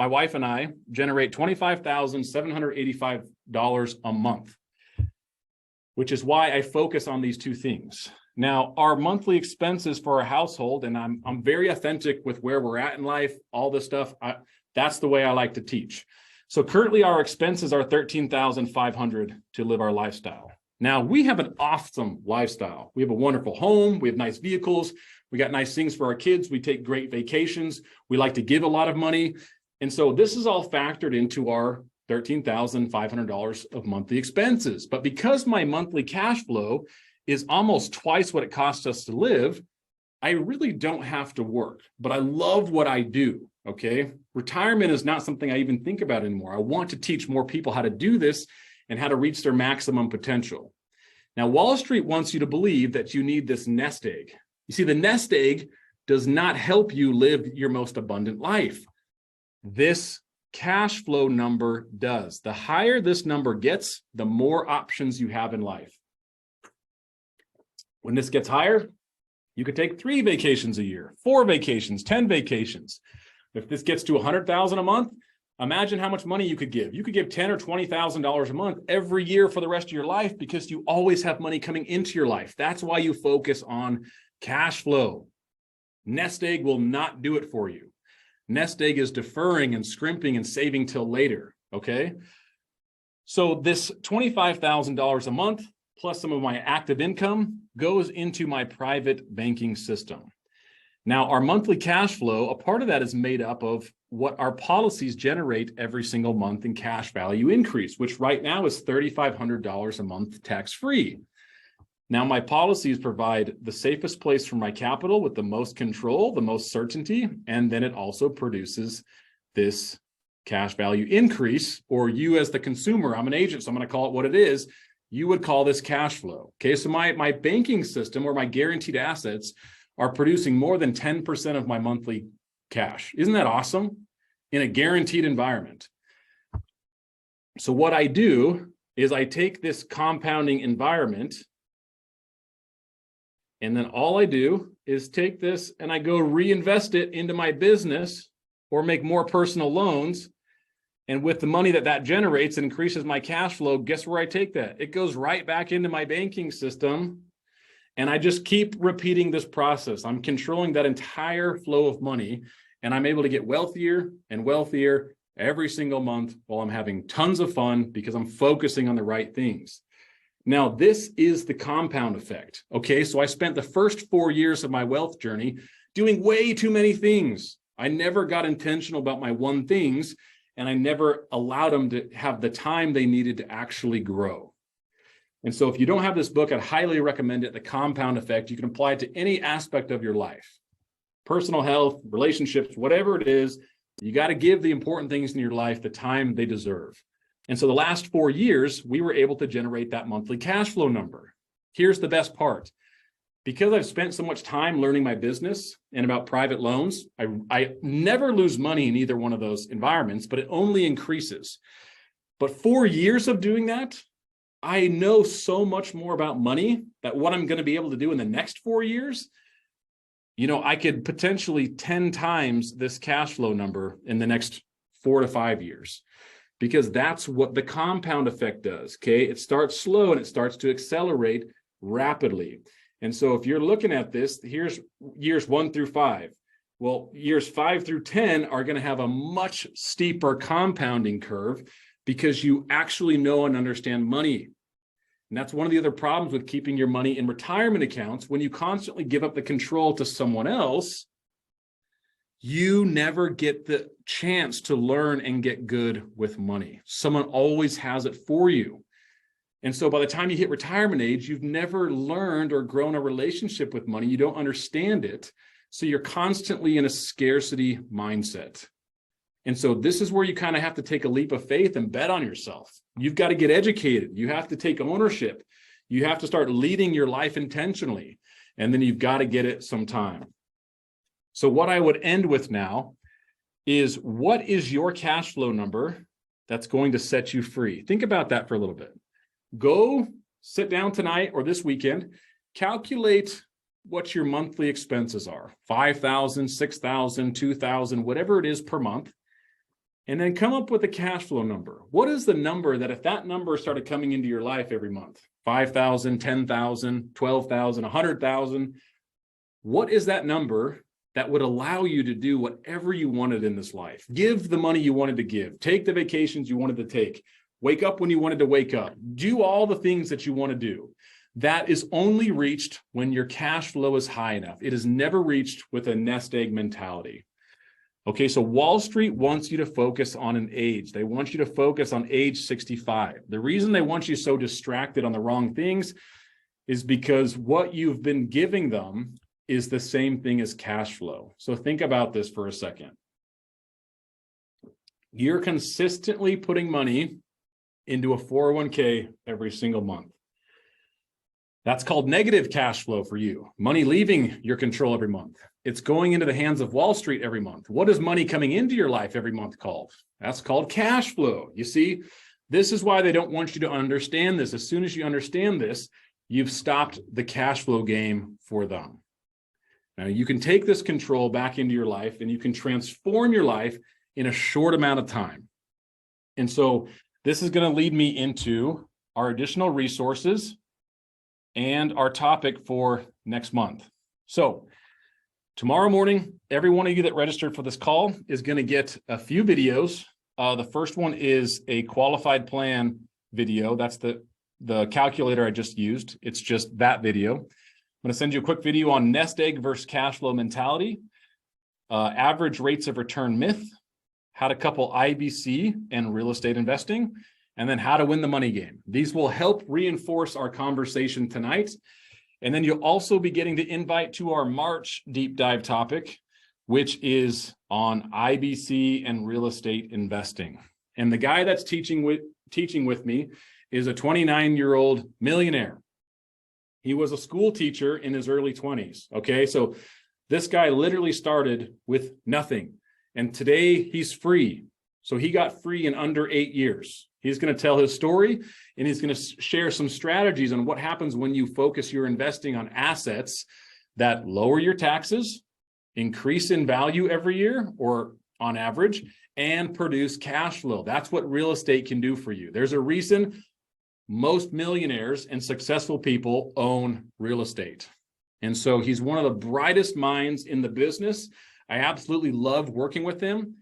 wife and I generate $25,785 a month, which is why I focus on these two things. Now, our monthly expenses for our household, and I'm very authentic with where we're at in life, all this stuff, that's the way I like to teach. So currently our expenses are $13,500 to live our lifestyle. Now, we have an awesome lifestyle. We have a wonderful home. We have nice vehicles. We got nice things for our kids. We take great vacations. We like to give a lot of money. And so this is all factored into our $13,500 of monthly expenses. But because my monthly cash flow is almost twice what it costs us to live, I really don't have to work, but I love what I do, okay? Retirement is not something I even think about anymore. I want to teach more people how to do this and how to reach their maximum potential. Now, Wall Street wants you to believe that you need this nest egg. You see, the nest egg does not help you live your most abundant life. This cash flow number does. The higher this number gets, the more options you have in life. When this gets higher, you could take 3 vacations a year, 4 vacations, 10 vacations. If this gets to $100,000 a month, imagine how much money you could give. You could give $10,000 or $20,000 a month every year for the rest of your life because you always have money coming into your life. That's why you focus on cash flow. Nest egg will not do it for you. Nest egg is deferring and scrimping and saving till later, okay? So this $25,000 a month plus some of my active income goes into my private banking system. Now, our monthly cash flow, a part of that is made up of what our policies generate every single month in cash value increase, which right now is $3,500 a month tax-free. Now, my policies provide the safest place for my capital with the most control, the most certainty, and then it also produces this cash value increase, or you as the consumer, I'm an agent, so I'm going to call it what it is, you would call this cash flow. Okay, so my banking system or my guaranteed assets are producing more than 10% of my monthly cash. Isn't that awesome? In a guaranteed environment. So what I do is I take this compounding environment, and then all I do is take this and I go reinvest it into my business or make more personal loans. And with the money that generates and increases my cash flow, guess where I take that? It goes right back into my banking system. And I just keep repeating this process. I'm controlling that entire flow of money, and I'm able to get wealthier and wealthier every single month while I'm having tons of fun because I'm focusing on the right things. Now, this is the compound effect. Okay, so I spent the first 4 years of my wealth journey doing way too many things. I never got intentional about my one things, and I never allowed them to have the time they needed to actually grow. And so if you don't have this book, I'd highly recommend it, The Compound Effect. You can apply it to any aspect of your life. Personal health, relationships, whatever it is, you got to give the important things in your life the time they deserve. And so the last 4 years, we were able to generate that monthly cash flow number. Here's the best part. Because I've spent so much time learning my business and about private loans, I never lose money in either one of those environments, but it only increases. But 4 years of doing that, I know so much more about money that what I'm going to be able to do in the next 4 years, I could potentially 10 times this cash flow number in the next 4 to 5 years, because that's what the compound effect does. Okay. It starts slow and it starts to accelerate rapidly. And so if you're looking at this, here's years 1 through 5. Well, years 5 through 10 are going to have a much steeper compounding curve because you actually know and understand money. And that's one of the other problems with keeping your money in retirement accounts. When you constantly give up the control to someone else, you never get the chance to learn and get good with money. Someone always has it for you. And so by the time you hit retirement age, you've never learned or grown a relationship with money. You don't understand it. So you're constantly in a scarcity mindset. And so this is where you kind of have to take a leap of faith and bet on yourself. You've got to get educated. You have to take ownership. You have to start leading your life intentionally. And then you've got to get it sometime. So what I would end with now is, what is your cash flow number that's going to set you free? Think about that for a little bit. Go sit down tonight or this weekend, calculate what your monthly expenses are, $5,000, $6,000, $2,000, whatever it is per month. And then come up with a cash flow number. What is the number that, if that number started coming into your life every month, 5,000, 10,000, 12,000, 100,000, what is that number that would allow you to do whatever you wanted in this life? Give the money you wanted to give, take the vacations you wanted to take, wake up when you wanted to wake up, do all the things that you want to do. That is only reached when your cash flow is high enough. It is never reached with a nest egg mentality. Okay, so Wall Street wants you to focus on an age. They want you to focus on age 65. The reason they want you so distracted on the wrong things is because what you've been giving them is the same thing as cash flow. So think about this for a second. You're consistently putting money into a 401k every single month. That's called negative cash flow for you. Money leaving your control every month. It's going into the hands of Wall Street every month. What is money coming into your life every month called? That's called cash flow. You see, this is why they don't want you to understand this. As soon as you understand this, you've stopped the cash flow game for them. Now, you can take this control back into your life and you can transform your life in a short amount of time. And so this is going to lead me into our additional resources and our topic for next month. So tomorrow morning, every one of you that registered for this call is going to get a few videos. The first one is a qualified plan video. That's the calculator I just used. It's just that video. I'm going to send you a quick video on nest egg versus cash flow mentality, average rates of return myth, how to couple IBC and real estate investing, and then how to win the money game. These will help reinforce our conversation tonight. And then you'll also be getting the invite to our March deep dive topic, which is on IBC and real estate investing. And the guy that's teaching with me is a 29-year-old millionaire. He was a school teacher in his early 20s. Okay, so this guy literally started with nothing. And today he's free. So he got free in under 8 years. He's going to tell his story, and he's going to share some strategies on what happens when you focus your investing on assets that lower your taxes, increase in value every year or on average, and produce cash flow. That's what real estate can do for you. There's a reason most millionaires and successful people own real estate. And so he's one of the brightest minds in the business. I absolutely love working with him,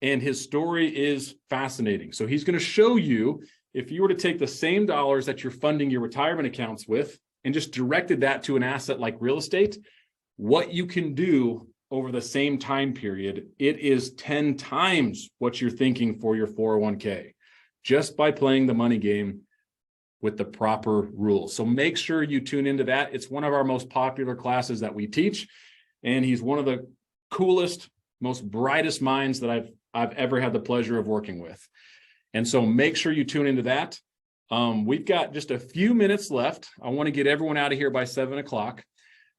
and his story is fascinating. So he's going to show you, if you were to take the same dollars that you're funding your retirement accounts with and just directed that to an asset like real estate, what you can do over the same time period. It is 10 times what you're thinking for your 401k, just by playing the money game with the proper rules. So make sure you tune into that. It's one of our most popular classes that we teach, and he's one of the coolest, most brightest minds that I've ever had the pleasure of working with. And so make sure you tune into that. We've got just a few minutes left. I want to get everyone out of here by 7 o'clock.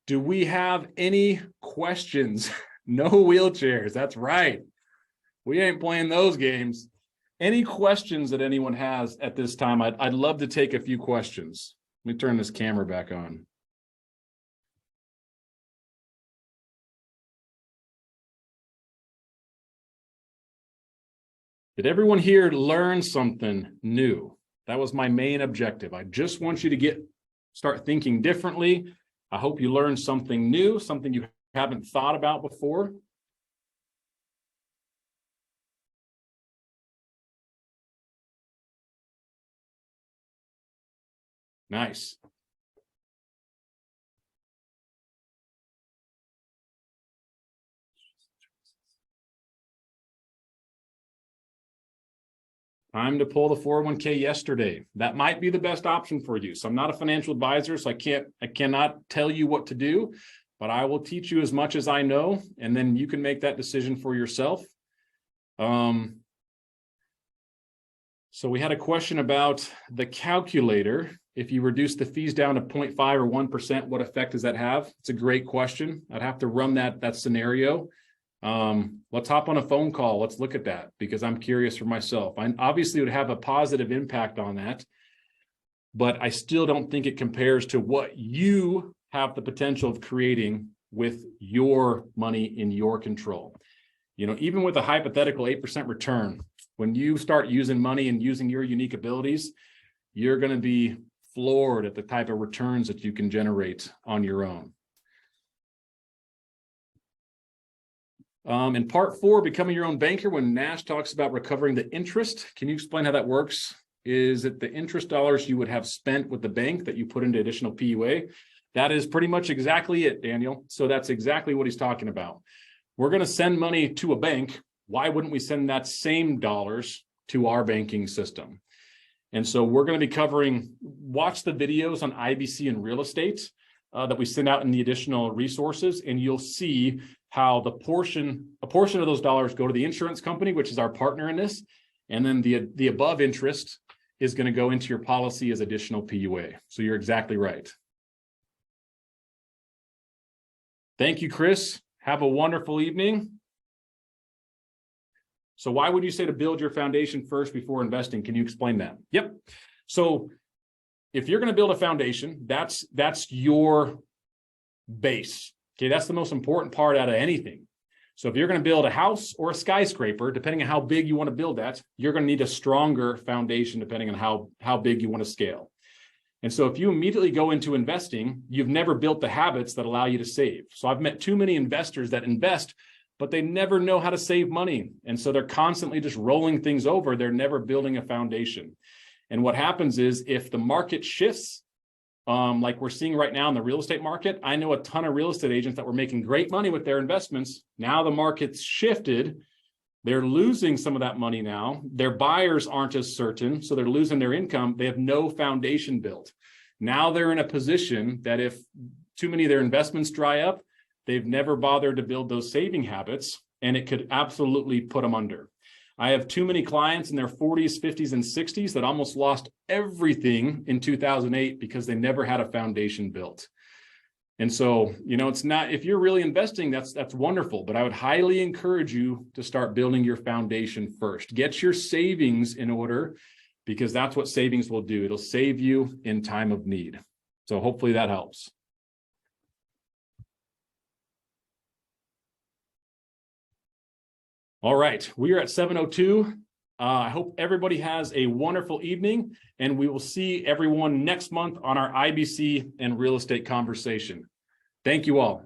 Do we have any questions? No wheelchairs. That's right. We ain't playing those games. Any questions that anyone has at this time? I'd love to take a few questions. Let me turn this camera back on. Did everyone here learn something new? That was my main objective. I just want you to start thinking differently. I hope you learned something new, something you haven't thought about before. Nice. Time to pull the 401k yesterday. That might be the best option for you. So I'm not a financial advisor, so I cannot tell you what to do, but I will teach you as much as I know, and then you can make that decision for yourself. So we had a question about the calculator. If you reduce the fees down to 0.5 or 1%, what effect does that have? It's a great question. I'd have to run that scenario. Let's hop on a phone call. Let's look at that, because I'm curious for myself. I obviously would have a positive impact on that, but I still don't think it compares to what you have the potential of creating with your money in your control. You know, even with a hypothetical 8% return, when you start using money and using your unique abilities, you're going to be floored at the type of returns that you can generate on your own. In part 4, becoming your own banker, when Nash talks about recovering the interest, can you explain how that works? Is it the interest dollars you would have spent with the bank that you put into additional PUA? That is pretty much exactly it, Daniel. So that's exactly what he's talking about. We're going to send money to a bank. Why wouldn't we send that same dollars to our banking system? And so we're going to be covering, watch the videos on IBC and real estate that we send out in the additional resources, and you'll see how a portion of those dollars go to the insurance company, which is our partner in this, and then the above interest is going to go into your policy as additional PUA. So you're exactly right. Thank you, Chris. Have a wonderful evening. So why would you say to build your foundation first before investing? Can you explain that? Yep. So if you're going to build a foundation, that's your base. Okay, that's the most important part out of anything. So if you're going to build a house or a skyscraper, depending on how big you want to build that, you're going to need a stronger foundation depending on how big you want to scale. And so if you immediately go into investing, you've never built the habits that allow you to save. So I've met too many investors that invest, but they never know how to save money. And so they're constantly just rolling things over. They're never building a foundation. And what happens is if the market shifts, like we're seeing right now in the real estate market, I know a ton of real estate agents that were making great money with their investments. Now the market's shifted. They're losing some of that money now. Their buyers aren't as certain, so they're losing their income. They have no foundation built. Now they're in a position that if too many of their investments dry up, they've never bothered to build those saving habits, and it could absolutely put them under. I have too many clients in their 40s, 50s, and 60s that almost lost everything in 2008 because they never had a foundation built. And so, you know, it's not, if you're really investing, that's wonderful, but I would highly encourage you to start building your foundation first. Get your savings in order, because that's what savings will do. It'll save you in time of need. So hopefully that helps. All right, we are at 7:02. I hope everybody has a wonderful evening, and we will see everyone next month on our IBC and real estate conversation. Thank you all.